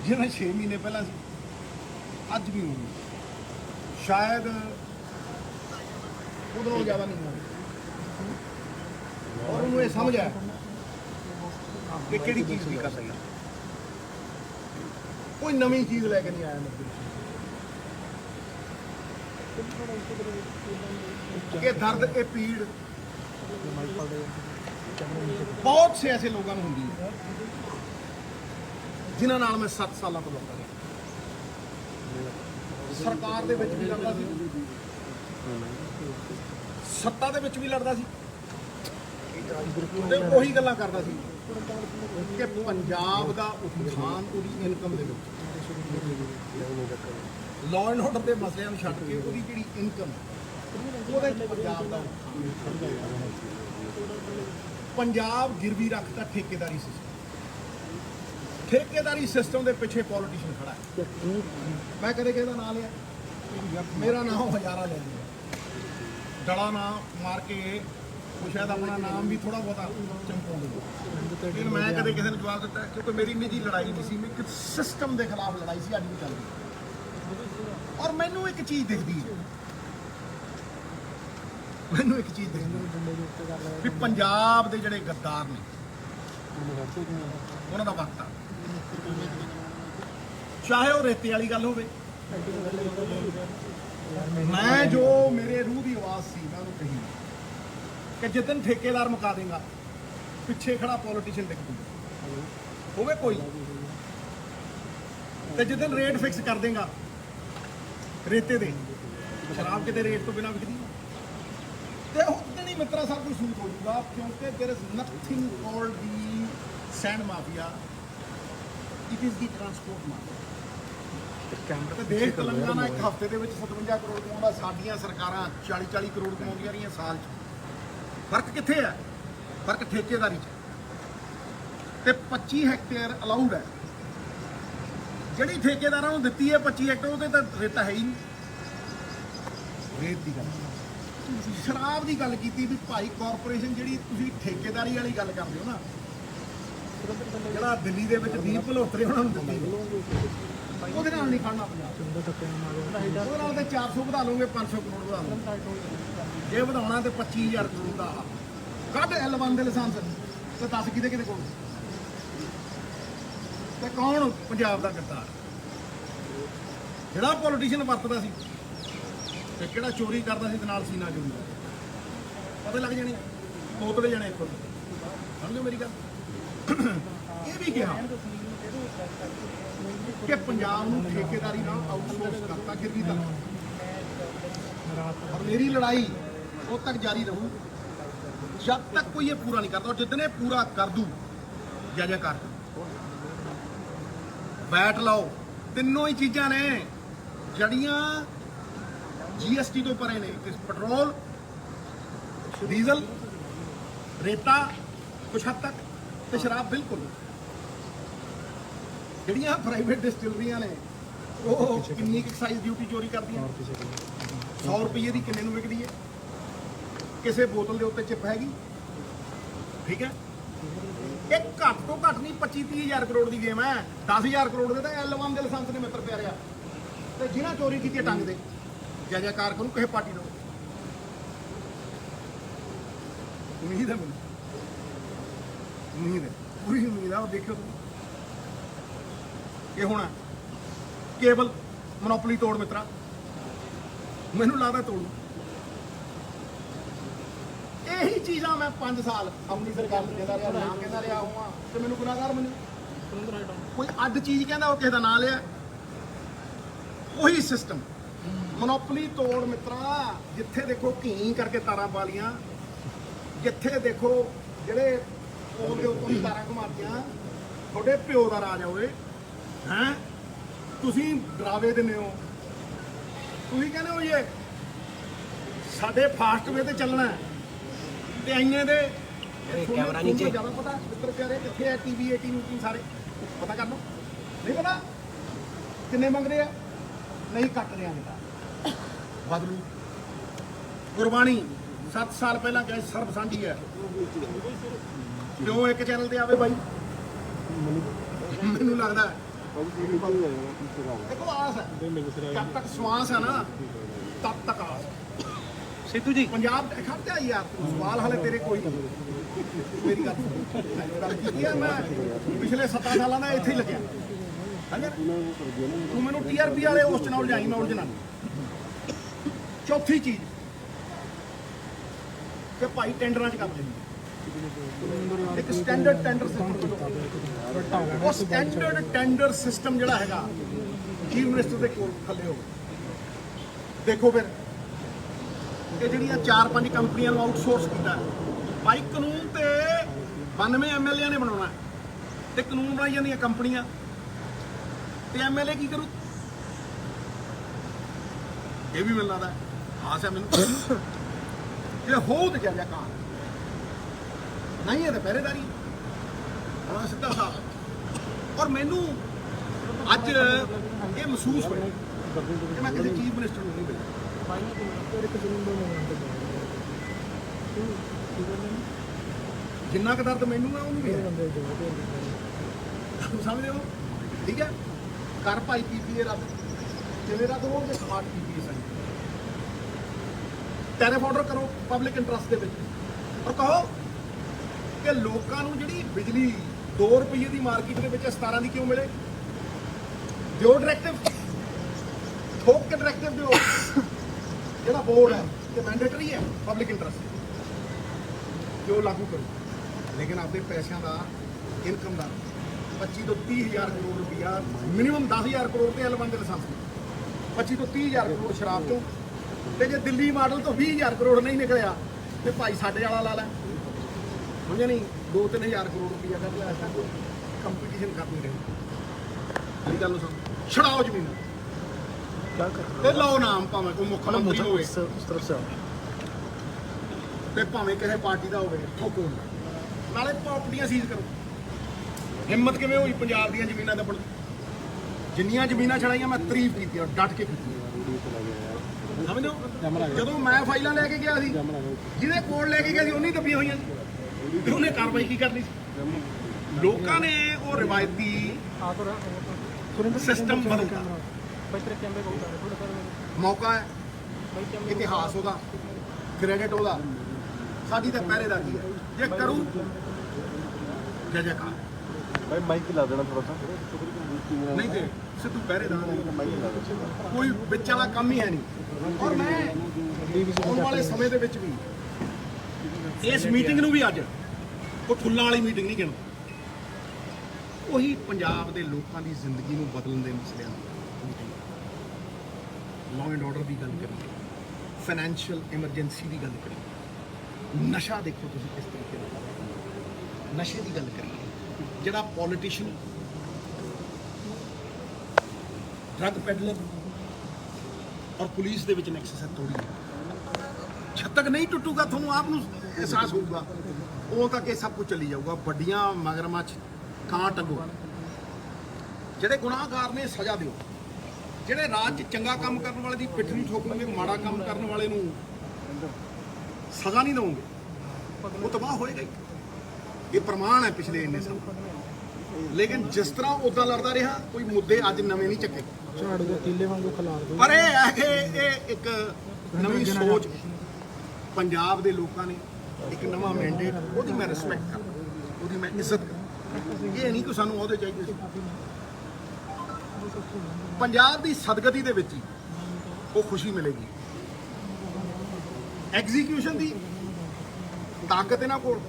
ਜਿਹੜਾ 6 ਮਹੀਨੇ ਪਹਿਲਾਂ ਸੀ ਅੱਜ ਵੀ ਹੋਊਗੀ, ਸ਼ਾਇਦ ਉਦੋਂ ਜ਼ਿਆਦਾ ਨਹੀਂ ਹੋਣਾ। ਔਰ ਉਹਨੂੰ ਇਹ ਸਮਝ ਆਇਆ ਕਿ ਕਿਹੜੀ ਚੀਜ਼ ਵੀ ਕਰ ਸਕਦਾ, ਕੋਈ ਨਵੀਂ ਚੀਜ਼ ਲੈ ਕੇ ਨਹੀਂ ਆਇਆ ਮੈਂ कि दर्द ये पीड़ बहुत से ऐसे लोगों को होंगी है जिन्हां नाल मैं 7 साल तो लड़ता रहा, सरकार दे विच भी लड़दा सी, सत्ता दे विच भी लड़दा सी ते ओही गल्लां करदा सी कि पंजाब दा उत्थान उहदी इनकम दे विच, लॉ एंड ऑर्डर के मसलिਆਂ ਨੂੰ ਛੱਡ ਕੇ ਉਹਦੀ ਜਿਹੜੀ ਇਨਕਮ ਉਹਦੇ ਪੰਜਾਬ ਦਾ ਪੰਜਾਬ ਗਿਰਵੀ ਰੱਖਦਾ ਠੇਕੇਦਾਰੀ ਸਿਸਟਮ ਦੇ ਪਿੱਛੇ ਪੋਲੀਟੀਸ਼ੀਅਨ ਖੜਾ ਹੈ। ਮੈਂ ਕਦੇ ਕਿਸੇ ਦਾ ਨਾਂ ਲਿਆ, ਮੇਰਾ ਨਾਮ ਹਜ਼ਾਰਾ ਲੈ ਲਿਆ, ਡਲਾ ਨਾਂ ਮਾਰ ਕੇ ਉਹ ਸ਼ਾਇਦ ਆਪਣਾ ਨਾਮ ਵੀ ਥੋੜਾ ਬਹੁਤਾ ਚਮਕਾਉਂਦੇ, ਲੇਕਿਨ ਮੈਂ ਕਦੇ ਕਿਸੇ ਨੂੰ ਜਵਾਬ ਦਿੱਤਾ ਕਿਉਂਕਿ ਮੇਰੀ ਨਿੱਜੀ ਲੜਾਈ ਨਹੀਂ ਸੀ, ਮੈਂ ਇੱਕ ਸਿਸਟਮ ਦੇ ਖਿਲਾਫ ਲੜਾਈ ਸੀ, ਅੱਜ ਵੀ ਚੱਲਦੀ। और मैनू एक चीज़ दिखती है, मैनू एक चीज़ दिखती भी पंजाब के जोड़े गद्दार ने उन्होंने वक्त आ, चाहे वो रेते वाली गल हो, मैं जो मेरे रूह की आवाज़ सी मैं उन्होंने कही कि जिस दिन ठेकेदार मुका देगा पिछे खड़ा पॉलिटिशियन दिख दूंगा होवे कोई, तो जिस दिन रेट फिक्स कर देगा रेते दे, शराब कितने रेट तो बिना विकदी ते उस दिन ही मित्रा सब कुछ सूट हो जाएगा, क्योंकि there is nothing called the sand mafia, it is the transport mafia. ते देश तेलंगाना एक हफ्ते दे विच 57 करोड़ कमाउंदा, साडियां सरकारां 40-40 करोड़ कमाउंदियां रहियां साल च। फर्क कित्थे है? फर्क ठेकेदारी च ते 25 हेक्टेयर अलाउड है, ਜਿਹੜੀ ਠੇਕੇਦਾਰਾਂ ਨੂੰ ਦਿੱਤੀ ਹੈ 25 ਹੈਕਟਰ ਉਹਦੇ ਤਾਂ ਰੇਤਾ ਹੈ ਹੀ ਨਹੀਂ। ਰੇਤ ਦੀ ਗੱਲ, ਸ਼ਰਾਬ ਦੀ ਗੱਲ ਕੀਤੀ ਵੀ ਭਾਈ ਕਾਰਪੋਰੇਸ਼ਨ ਜਿਹੜੀ ਤੁਸੀਂ ਠੇਕੇਦਾਰੀ ਵਾਲੀ ਗੱਲ ਕਰਦੇ ਹੋ ਨਾ, ਜਿਹੜਾ ਦਿੱਲੀ ਦੇ ਵਿੱਚ ਦੀਪ ਭਲੋਤਰੇ ਉਹਨਾਂ ਨੂੰ ਦਿੱਤੀ ਉਹਦੇ ਨਾਲ ਨਹੀਂ ਖੜਨਾ ਪੰਜਾਬ, ਉਹਦੇ ਨਾਲ ਤੇ 400 ਵਧਾ ਲਓਗੇ 500 ਕਰੋੜ ਵਧਾ ਲਓਗੇ, ਜੇ ਵਧਾਉਣਾ ਤੇ 25000 ਕਰੋੜ ਦਾ ਕੱਢ L1 ਦੇ ਲਾਇਸੈਂਸ ਤੇ 10 ਕਿਹਦੇ ਕਿਹਦੇ ਕੋਲ ਤੇ ਕੌਣ ਪੰਜਾਬ ਦਾ ਗद्दार, ਜਿਹੜਾ ਪੋਲੀਟੀਸ਼ੀਅਨ ਵਰਤਦਾ ਸੀ ਤੇ ਕਿਹੜਾ ਚੋਰੀ ਕਰਦਾ ਸੀ ਤੇ ਨਾਲ ਸੀਨਾ ਚੋਰੀ ਦਾ, ਪਤਾ ਲੱਗ ਜਾਣੀ, ਤੋਤਲੇ ਜਾਣੇ ਇੱਥੋਂ। ਸਮਝੋ ਮੇਰੀ ਗੱਲ। ਇਹ ਵੀ ਕਿਹਾ ਕਿ ਪੰਜਾਬ ਨੂੰ ਠੇਕੇਦਾਰੀ ਨਾਲ ਆਊਟਸੋਰਸ ਕਰਤਾ ਗਿਰਵੀ ਤੱਕ, और मेरी लड़ाई वो तक जारी रहू जब तक कोई ये पूरा नहीं करता, और जितने पूरा कर दूँ जय जयकार बैठ लाओ। तीनों ही चीज़ा ने जड़ियाँ GST तो परे ने, पेट्रोल, डीजल, रेता कुछ हद तक, तो शराब बिल्कुल। जड़ियाँ प्राइवेट डिस्टिलरियाँ ने वो किन्नी एक्साइज ड्यूटी चोरी कर दी, 100 रुपये की किन्ने नूं विकदी है, किसी बोतल के उत्ते चिप हैगी, ठीक है। एक घट तो घट नहीं 25-30 हज़ार करोड़ की गेम है, 10,000 करोड़ के तो L1 के लाइसेंस ने मित्र प्यारिया, तो जिन्हें चोरी की टंग दे जय जयकार करूँ किसी पार्टी को उम्मीद है, मुझे उम्मीद है, पूरी उम्मीद है। और देखो ये होना केबल मोनोपली तोड़ मित्रा, मैनू लगता तोड़ू यही चीज़ा मैं 5 साल अपनी सरकार में कहता रहा, नाम कहता रहा हुआ तो मैनू गुनाहगार मनी, कोई अड चीज़ कहता वो किसी का नाम लिया, वही सिस्टम मोनोपली तोड़ मित्रा। जिथे देखो घी करके तारा पा लिया, जिथे देखो जेडे पोल के उत्तों तारा घुमातियां, थोड़े प्यो का राज होवे हैं, तुसीं डरावे दिंदे हो, तुसीं कहंदे हो ये साडे फास्ट वे ते चलना है ते आइए दे कैमरा नीचे ज़्यादा पता मित्र प्यारे कितने है TV 18 सारे पता कर लो, नहीं पता किन्ने मंग रहे हैं, नहीं कट रहे हैं बदलू गुरबाणी 7 साल पहला क्या सर्ब सांझी है, क्यों एक चैनल ते आवे भाई, मैनू लगता है देखो आस है, जब तक श्वास है ना तब तक आस। ਸਿੱਧੂ ਜੀ पंजाब खड़ते आई यार, सवाल हाले तेरे कोई नहीं। मेरी गल की है, मैं पिछले 7 सालों में इत्थे ही लग्या है। तू मैनू TRP वाले उस च ना उलझाई, मैं उलझना नहीं। चौथी चीज कि भाई टेंडरां च कर देंगे एक स्टैंडर्ड टेंडर सिस्टम। वो स्टैंडर्ड टेंडर सिस्टम जिहड़ा हैगा चीफ मिनिस्टर के कोल थल्ले हो। देखो फिर ਇਹ ਜਿਹੜੀਆਂ 4-5 ਕੰਪਨੀਆਂ ਨੂੰ ਆਊਟਸੋਰਸ ਕੀਤਾ ਭਾਈ, ਕਾਨੂੰਨ ਤੇ 92 MLA ਨੇ ਬਣਾਉਣਾ ਤੇ ਕਾਨੂੰਨ ਬਣਾਈ ਜਾਂਦੀਆਂ ਕੰਪਨੀਆਂ ਤੇ MLA ਕੀ ਕਰੂ? ਇਹ ਵੀ ਮੈਨੂੰ ਲੱਗਦਾ ਆਸ ਹੈ ਮੈਨੂੰ ਜੇ ਹੋ ਤੇ ਜਾ ਕਾਰ ਨਹੀਂ ਹੈ ਤਾਂ ਪਹਿਰੇਦਾਰੀ ਹਾਂ ਸਿੱਧਾ ਸਾਫ। ਔਰ ਮੈਨੂੰ ਅੱਜ ਇਹ ਮਹਿਸੂਸ ਹੋਇਆ ਕਿ ਮੈਂ ਕਿਸੇ ਚੀਫ ਮਿਨਿਸਟਰ ਨੂੰ ਨਹੀਂ ਮਿਲਿਆ। ਜਿੰਨਾ ਕੁ ਦਰਦ ਮੈਨੂੰ ਆ ਉਹਨੂੰ ਵੀ ਹੈ। ਸਮਝਦੇ ਹੋ? ਠੀਕ ਹੈ, ਕਰ ਭਾਈ PPA ਰੱਦ, ਜਿਵੇਂ ਰੱਦ ਹੋਣਗੇ smart PPA sign, tariff order ਕਰੋ ਪਬਲਿਕ ਇੰਟਰਸਟ ਦੇ ਵਿੱਚ ਔਰ ਕਹੋ ਕਿ ਲੋਕਾਂ ਨੂੰ ਜਿਹੜੀ ਬਿਜਲੀ 2 ਰੁਪਏ ਦੀ ਮਾਰਕੀਟ ਦੇ ਵਿੱਚ 17 ਦੀ ਕਿਉਂ ਮਿਲੇ। ਦਿਓ ਡਾਇਰੈਕਟਿਵ, ਠੋਕ ਕੇ ਡਾਇਰੈਕਟਿਵ ਦਿਓ। ਜਿਹੜਾ ਬੋਰਡ ਹੈ ਤੇ ਮੈਂਡੇਟਰੀ ਹੈ ਪਬਲਿਕ ਇੰਟਰਸਟ ਜੋ ਲਾਗੂ ਕਰੋ, ਲੇਕਿਨ ਆਪਣੇ ਪੈਸਿਆਂ ਦਾ ਇਨਕਮ ਦਾ 25 ਤੋਂ 30 ਹਜ਼ਾਰ ਕਰੋੜ ਰੁਪਇਆ ਮਿਨੀਮਮ 10,000 ਕਰੋੜ ਤੇ L1 ਦੇ ਲਾਇਸੈਂਸ 25 ਤੋਂ 30 ਹਜ਼ਾਰ ਕਰੋੜ ਸ਼ਰਾਬ ਤੋਂ। ਤੇ ਜੇ ਦਿੱਲੀ ਮਾਡਲ ਤੋਂ 20,000 ਕਰੋੜ ਨਹੀਂ ਨਿਕਲਿਆ ਤੇ ਭਾਈ ਸਾਡੇ ਵਾਲਾ ਲਾ ਲੈ, ਸਮਝਿਆ ਨਹੀਂ? 2-3 ਹਜ਼ਾਰ ਕਰੋੜ ਰੁਪਇਆ ਕਰ ਲਿਆ। ਐਸਾ ਕੋਈ ਕੰਪੀਟੀਸ਼ਨ ਕਰ ਨਹੀਂ ਰਹੇ। ਇਹ ਗੱਲ ਨੂੰ ਸਮਝ, ਛੜਾਓ ਜ਼ਮੀਨ ਤੇ ਲਾਓ ਨਾਮ, ਭਾਵੇਂ ਕੋਈ ਮੁੱਖ ਮੰਤਰੀ ਹੋਵੇ ਤੇ ਭਾਵੇਂ ਕਿਸੇ ਪਾਰਟੀ ਦਾ ਹੋਵੇ, ਠੋਕੋ ਨਾਲੇ ਪ੍ਰਾਪਰਟੀਆਂ ਸੀਜ਼ ਕਰੋ। ਹਿੰਮਤ ਕਿਵੇਂ ਹੋਈ ਪੰਜਾਬ ਦੀਆਂ ਜ਼ਮੀਨਾਂ ਦਾ? ਜਿੰਨੀਆਂ ਜ਼ਮੀਨਾਂ ਛੜਾਈਆਂ ਮੈਂ ਤਾਰੀਫ ਕੀਤੀ, ਡਟ ਕੇ ਕੀਤੀ। ਸਮਝੋ, ਜਦੋਂ ਮੈਂ ਫਾਈਲਾਂ ਲੈ ਕੇ ਗਿਆ ਸੀ, ਜਿਹਦੇ ਕੋਲ ਲੈ ਕੇ ਗਿਆ ਸੀ ਉਹਨੇ ਦੱਬੀਆਂ ਹੋਈਆਂ ਸੀ ਤੇ ਉਹਨੇ ਕਾਰਵਾਈ ਕੀ ਕਰਨੀ ਸੀ? ਲੋਕਾਂ ਨੇ ਉਹ ਰਿਵਾਇਤੀ ਸਿਸਟਮ ਬਦਲਤਾ। ਮੌਕਾ ਹੈ, ਇਤਿਹਾਸ ਉਹਦਾ, ਕ੍ਰੈਡਿਟ ਉਹਦਾ, ਸਾਡੀ ਤਾਂ ਪਹਿਰੇਦਾਰੀ ਹੈ। ਜੇ ਕਰੂ ਜੈ ਜੈਕਾਰ भाई माइक ला देना थोड़ा सा ਨਹੀਂ ਤੇ ਸਿੱਧੂ ਪਹਿਰੇਦਾਰ ਕੋਈ ਵਿੱਚ ਵਾਲਾ ਕੰਮ ਹੀ ਹੈ ਨਹੀਂ। ਔਰ ਮੈਂ ਆਉਣ ਵਾਲੇ ਸਮੇਂ ਦੇ ਵਿੱਚ ਵੀ ਇਸ ਮੀਟਿੰਗ ਨੂੰ ਵੀ ਅੱਜ ਉਹ ਫੁੱਲਾਂ ਵਾਲੀ ਮੀਟਿੰਗ ਨਹੀਂ ਗਿਣਦਾ। ਉਹੀ ਪੰਜਾਬ ਦੇ ਲੋਕਾਂ ਦੀ ਜ਼ਿੰਦਗੀ ਨੂੰ ਬਦਲਣ ਦੇ ਮਸਲਿਆਂ ਦੀ ਮੀਟਿੰਗ, ਲਾਅ ਐਂਡ ਆਰਡਰ ਦੀ ਗੱਲ ਕਰੀਏ, ਫਾਈਨੈਂਸ਼ੀਅਲ ਐਮਰਜੈਂਸੀ ਦੀ ਗੱਲ ਕਰੀਏ, ਨਸ਼ਾ ਦੇਖੋ ਤੁਸੀਂ ਕਿਸ ਤਰੀਕੇ ਨਾਲ, ਨਸ਼ੇ ਦੀ ਗੱਲ ਕਰੀਏ, ਜਿਹੜਾ ਪੋਲੀਟੀਸ਼ੀਅਨ ਡਰੱਗ ਪੈਡਲਰ ਔਰ ਪੁਲਿਸ ਦੇ ਵਿੱਚ ਨੈਕਸਸ ਹੈ ਤੋੜੀ। ਜਦ ਤੱਕ ਨਹੀਂ ਟੁੱਟੂਗਾ ਤੁਹਾਨੂੰ ਆਪ ਨੂੰ ਅਹਿਸਾਸ ਹੋਊਗਾ, ਉਹ ਤੱਕ ਇਹ ਸਭ ਕੁਝ ਚੱਲੀ ਜਾਊਗਾ। ਵੱਡੀਆਂ ਮਗਰਮੱਛ ਕਾਂ ਟੰਗੋ। ਜਿਹੜੇ ਗੁਨਾਹਗਾਰ ਨੇ ਸਜ਼ਾ ਦਿਓ, ਜਿਹੜੇ ਰਾਜ 'ਚ ਚੰਗਾ ਕੰਮ ਕਰਨ ਵਾਲੇ ਦੀ ਪਿੱਠ ਨਹੀਂ ਠੋਕਣਗੇ, ਮਾੜਾ ਕੰਮ ਕਰਨ ਵਾਲੇ ਨੂੰ ਸਜ਼ਾ ਨਹੀਂ ਦੇਵੋਗੇ, ਉਹ ਤਬਾਹ ਹੋਏਗਾ ਹੀ। ਇਹ ਪ੍ਰਮਾਣ ਹੈ ਪਿਛਲੇ ਇੰਨੇ ਸਾਲ। ਲੇਕਿਨ ਜਿਸ ਤਰ੍ਹਾਂ ਉਦਾਂ ਲੜਦਾ ਰਿਹਾ, ਕੋਈ ਮੁੱਦੇ ਅੱਜ ਨਵੇਂ ਨਹੀਂ ਚੱਕੇ। ਝਾੜੂ ਦੇ ਤੀਲੇ ਵਾਂਗੂ ਖਲਾਰ ਦੋ। ਪਰ ਇਹ ਹੈ ਕਿ ਇਹ ਇੱਕ ਨਵੀਂ ਸੋਚ ਪੰਜਾਬ ਦੇ ਲੋਕਾਂ ਨੇ, ਇੱਕ ਨਵਾਂ ਮੈਂਡੇਟ, ਉਹਦੀ ਮੈਂ ਰਿਸਪੈਕਟ ਕਰਦਾ, ਉਹਦੀ ਮੈਂ ਇੱਜ਼ਤ ਕਰਦਾ। ਇਹ ਨਹੀਂ ਕਿ ਸਾਨੂੰ ਉਹਦੇ ਚਾਹੀਦੇ ਸੀ। ਪੰਜਾਬ ਦੀ ਸਦਗਤੀ ਦੇ ਵਿੱਚ ਹੀ ਉਹ ਖੁਸ਼ੀ ਮਿਲੇਗੀ। ਐਗਜ਼ੀਕਿਊਸ਼ਨ ਦੀ ਤਾਕਤ ਇਹਨਾਂ ਕੋਲ,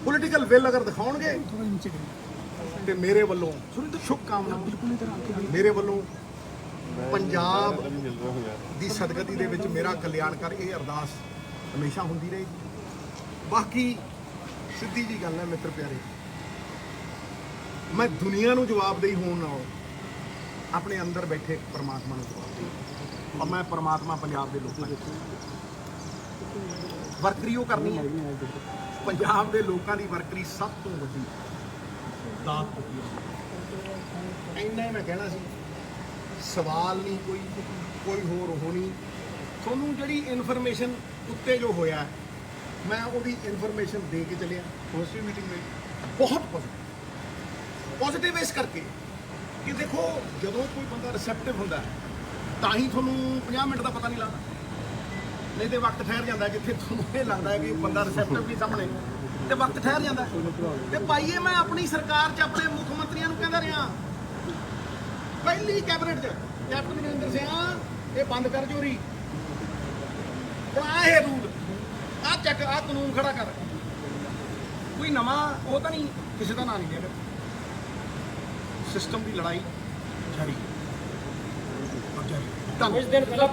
ਪੋਲੀਟੀਕਲ ਵਿਲ ਅਗਰ ਦਿਖਾਉਣਗੇ ਤੇ ਮੇਰੇ ਵੱਲੋਂ ਸ਼ੁਭਕਾਮਨਾ, ਮੇਰੇ ਵੱਲੋਂ ਪੰਜਾਬ ਦੀ ਸਦਗਤੀ ਦੇ ਵਿੱਚ ਮੇਰਾ ਕਲਿਆਣ ਕਰ, ਇਹ ਅਰਦਾਸ ਹਮੇਸ਼ਾ ਹੁੰਦੀ ਰਹੇਗੀ। ਬਾਕੀ ਸਿੱਧੀ ਜੀ ਗੱਲ ਹੈ ਮਿੱਤਰ ਪਿਆਰੇ, ਮੈਂ ਦੁਨੀਆ ਨੂੰ ਜਵਾਬਦੇਹੀ ਹੋਣ ਨਾਲੋਂ ਆਪਣੇ ਅੰਦਰ ਬੈਠੇ ਪਰਮਾਤਮਾ ਨੂੰ ਜਵਾਬਦੇਹੀ, ਔਰ ਮੈਂ ਪਰਮਾਤਮਾ ਪੰਜਾਬ ਦੇ ਲੋਕਾਂ ਦੀ ਵਰਕਰੀ ਉਹ ਕਰਨੀ ਹੈ। ਪੰਜਾਬ ਦੇ ਲੋਕਾਂ ਦੀ ਵਰਕਰੀ ਸਭ ਤੋਂ ਵੱਡੀ ਦਾਤ ਹੁੰਦੀ ਹੈ। ਇੰਨਾ ਹੀ ਮੈਂ ਕਹਿਣਾ ਸੀ, ਸਵਾਲ ਨਹੀਂ ਕੋਈ ਹੋਰ ਉਹ ਨਹੀਂ। ਤੁਹਾਨੂੰ ਜਿਹੜੀ ਇਨਫੋਰਮੇਸ਼ਨ ਉੱਤੇ ਜੋ ਹੋਇਆ, ਮੈਂ ਉਹਦੀ ਇਨਫੋਰਮੇਸ਼ਨ ਦੇ ਕੇ ਚੱਲਿਆ। ਪੋਜ਼ਿਟਿਵ ਮੀਟਿੰਗ ਹੋਈ, ਬਹੁਤ ਪੋਜ਼ਿਟਿਵ। ਪੋਜ਼ਿਟਿਵ ਇਸ ਕਰਕੇ ਕਿ ਦੇਖੋ ਜਦੋਂ ਕੋਈ ਬੰਦਾ ਰਿਸੈਪਟਿਵ ਹੁੰਦਾ ਹੈ, ਤਾਂ ਹੀ ਤੁਹਾਨੂੰ 50 ਮਿੰਟ ਦਾ ਪਤਾ ਨਹੀਂ ਲੱਗਦਾ, ਨਹੀਂ ਤੇ ਵਕਤ ਠਹਿਰ ਜਾਂਦਾ ਜਿੱਥੇ ਤੁਹਾਨੂੰ ਇਹ ਲੱਗਦਾ ਹੈ ਕਿ ਬੰਦਾ ਰਿਸੈਪਟਿਵ ਨਹੀਂ ਸਾਹਮਣੇ, ਤੇ ਵਕਤ ਠਹਿਰ ਜਾਂਦਾ। ਤੇ ਪਾਈਏ ਮੈਂ ਆਪਣੀ ਸਰਕਾਰ 'ਚ ਆਪਣੇ ਮੁੱਖ ਮੰਤਰੀਆਂ ਨੂੰ ਕਹਿੰਦਾ ਰਿਹਾ, ਪਹਿਲੀ ਕੈਬਨਿਟ 'ਚ ਕੈਪਟਨ ਅਮਰਿੰਦਰ ਸਿੰਘ ਇਹ ਬੰਦ ਕਰ ਚੋਰੀ, ਆ ਇਹ ਰੂਲ, ਆ ਚੱਕ, ਆ ਕਾਨੂੰਨ ਖੜਾ ਕਰ। ਕੋਈ ਨਵਾਂ ਉਹ ਤਾਂ ਨਹੀਂ, ਕਿਸੇ ਦਾ ਨਾਂ ਨਹੀਂ ਲਿਆ, ਸਿਸਟਮ ਦੀ ਲੜਾਈ ਜਾਰੀ ਕੁਝ ਦਿਨ ਪਹਿਲਾਂ